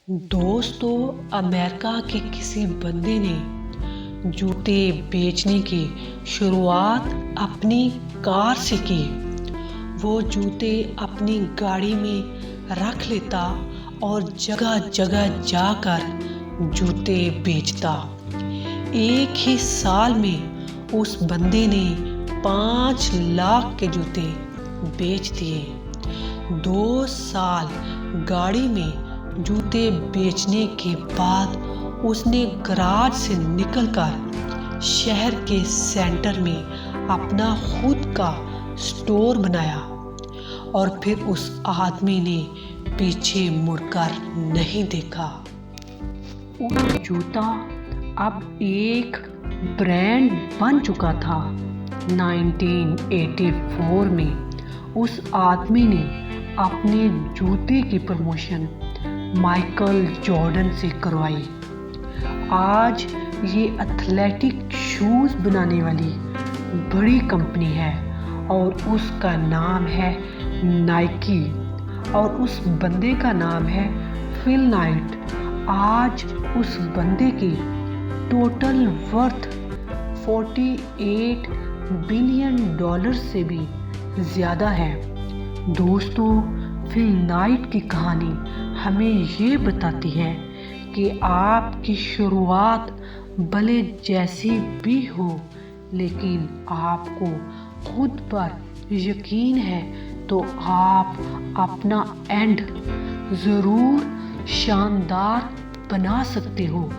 दोस्तों, अमेरिका के किसी बंदे ने जूते बेचने की शुरुआत अपनी कार से की। वो जूते अपनी गाड़ी में रख लेता और जगह जगह जाकर जूते बेचता। एक ही साल में उस बंदे ने 5 लाख के जूते बेच दिए। 2 साल गाड़ी में जूते बेचने के बाद उसने गराज से निकलकर शहर के सेंटर में अपना खुद का स्टोर बनाया और फिर उस आदमी ने पीछे मुड़कर नहीं देखा। वो जूता अब एक ब्रांड बन चुका था। 1984 में उस आदमी ने अपने जूते की प्रमोशन माइकल जॉर्डन से करवाई। आज ये एथलेटिक शूज़ बनाने वाली बड़ी कंपनी है और उसका नाम है नाइकी और उस बंदे का नाम है फिल नाइट। आज उस बंदे की टोटल वर्थ $48 बिलियन से भी ज़्यादा है। दोस्तों, फिल नाइट की कहानी हमें ये बताती है कि आपकी शुरुआत भले जैसी भी हो, लेकिन आपको खुद पर यकीन है तो आप अपना एंड ज़रूर शानदार बना सकते हो।